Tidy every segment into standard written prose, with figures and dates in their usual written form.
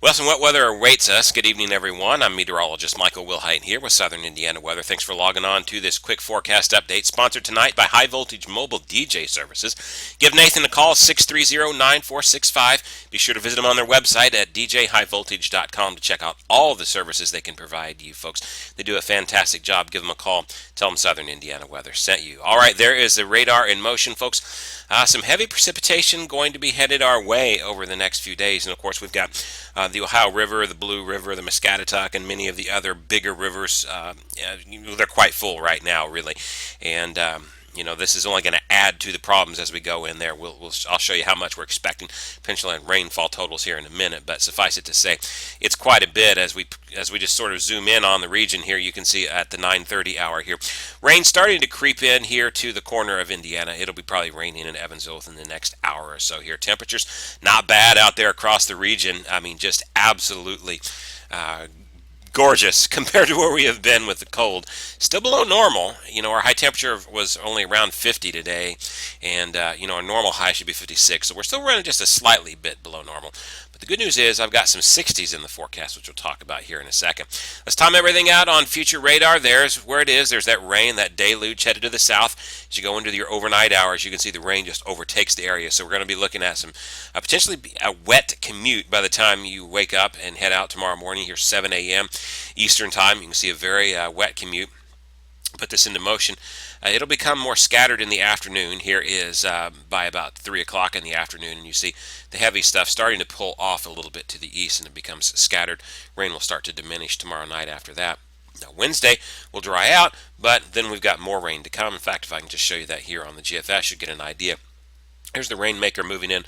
Well, some wet weather awaits us. Good evening, everyone. I'm meteorologist Michael Wilhite here with Southern Indiana Weather. Thanks for logging on to this quick forecast update, sponsored tonight by High Voltage Mobile DJ Services. Give Nathan a call, 630-9465. Be sure to visit them on their website at djhighvoltage.com to check out all the services they can provide you folks. They do a fantastic job. Give them a call. Tell them Southern Indiana Weather sent you. All right, there is the radar in motion, folks. Some heavy precipitation going to be headed our way over the next few days. And, of course, we've got the Ohio River, the Blue River, the Muscatatuck, and many of the other bigger rivers. They're quite full right now, really. And this is only going to add to the problems as we go in there. I'll show you how much we're expecting potential and rainfall totals here in a minute, but suffice it to say, it's quite a bit as we just sort of zoom in on the region here. You can see at the 9:30 hour here, rain starting to creep in here to the corner of Indiana. It'll be probably raining in Evansville within the next hour or so here. Temperatures not bad out there across the region. I mean, just absolutely gorgeous compared to where we have been with the cold. Still below normal. Our high temperature was only around 50 today, and our normal high should be 56. So we're still running just a slightly bit below normal. But the good news is I've got some 60s in the forecast, which we'll talk about here in a second. Let's time everything out on future radar. There's where it is. There's that rain, that deluge headed to the south. As you go into your overnight hours, you can see the rain just overtakes the area. So we're going to be looking at some potentially a wet commute by the time you wake up and head out tomorrow morning here, 7 a.m. Eastern time. You can see a very wet commute. Put this into motion. It'll become more scattered in the afternoon. Here is by about 3 o'clock in the afternoon, and you see the heavy stuff starting to pull off a little bit to the east, and it becomes scattered. Rain will start to diminish tomorrow night after that. Now, Wednesday will dry out, but then we've got more rain to come. In fact, if I can just show you that here on the GFS, you get an idea. Here's the rainmaker moving in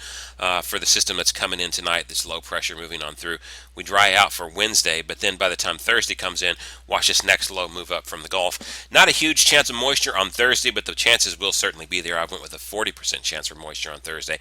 for the system that's coming in tonight, this low pressure moving on through. We dry out for Wednesday, but then by the time Thursday comes in, watch this next low move up from the Gulf. Not a huge chance of moisture on Thursday, but the chances will certainly be there. I went with a 40% chance for moisture on Thursday.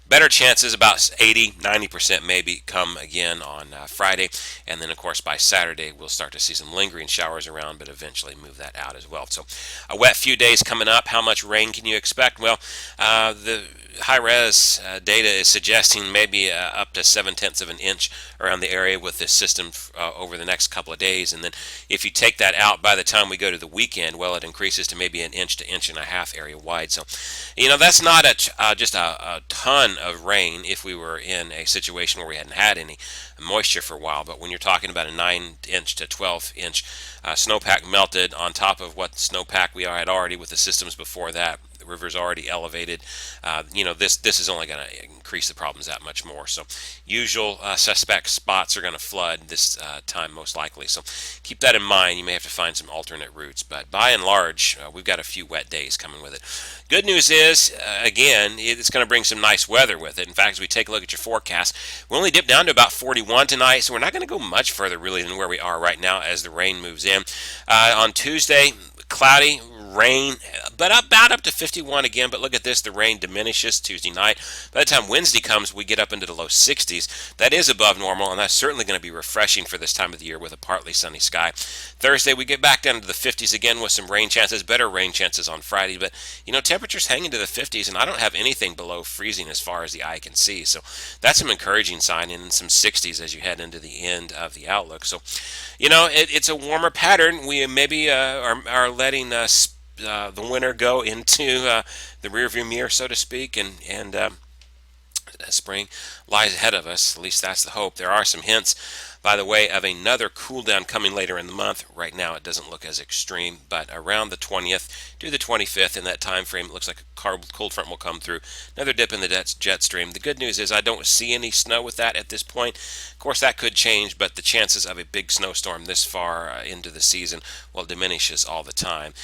Better chances, about 80, 90% maybe, come again on Friday. And then, of course, by Saturday, we'll start to see some lingering showers around, but eventually move that out as well. So a wet few days coming up. How much rain can you expect? Well, the high-res data is suggesting maybe up to 7/10 of an inch around the area with this system over the next couple of days. And then if you take that out by the time we go to the weekend, well, it increases to maybe an inch to inch and a half area wide. So, that's not just a ton of rain if we were in a situation where we hadn't had any moisture for a while. But when you're talking about a 9-inch to 12-inch snowpack melted on top of what snowpack we had already with the systems before that, the river's already elevated. This is only going to increase the problems that much more. So usual suspect spots are going to flood this time most likely. So keep that in mind. You may have to find some alternate routes. But by and large, we've got a few wet days coming with it. Good news is, again, it's going to bring some nice weather with it. In fact, as we take a look at your forecast, we only dip down to about 41 tonight. So we're not going to go much further really than where we are right now as the rain moves in. On Tuesday, cloudy, rain, but about up to 51 again. But look at this, the rain diminishes Tuesday night. By the time Wednesday comes, we get up into the low 60s. That is above normal, and that's certainly going to be refreshing for this time of the year with a partly sunny sky. Thursday, we get back down to the 50s again with some rain chances, better rain chances on Friday. But, temperatures hang into the 50s, and I don't have anything below freezing as far as the eye can see. So that's some encouraging sign, and some 60s as you head into the end of the outlook. So, it's a warmer pattern. We maybe are letting the winter go into the rearview mirror, so to speak, and spring lies ahead of us. At least that's the hope. There are some hints, by the way, of another cool down coming later in the month. Right now it doesn't look as extreme, but around the 20th to the 25th, in that time frame, it looks like a cold front will come through. Another dip in the jet stream. The good news is I don't see any snow with that at this point. Of course, that could change, but the chances of a big snowstorm this far into the season, well, diminishes all the time.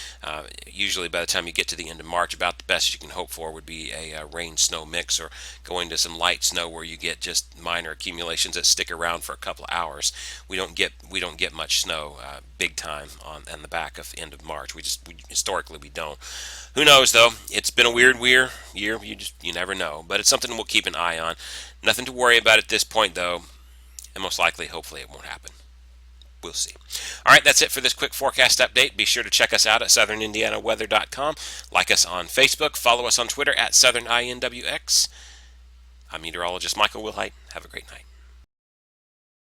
Usually by the time you get to the end of March, about the best you can hope for would be a rain-snow mix, or going to some light snow where you get just minor accumulations that stick around for a couple of hours. We don't get much snow big time on the back of end of March. We historically we don't. Who knows though? It's been a weird year. You never know, but it's something we'll keep an eye on. Nothing to worry about at this point though, and most likely, hopefully, it won't happen. We'll see. All right, that's it for this quick forecast update. Be sure to check us out at southernindianaweather.com. Like us on Facebook. Follow us on Twitter at SouthernINWX. I'm meteorologist Michael Wilhite. Have a great night.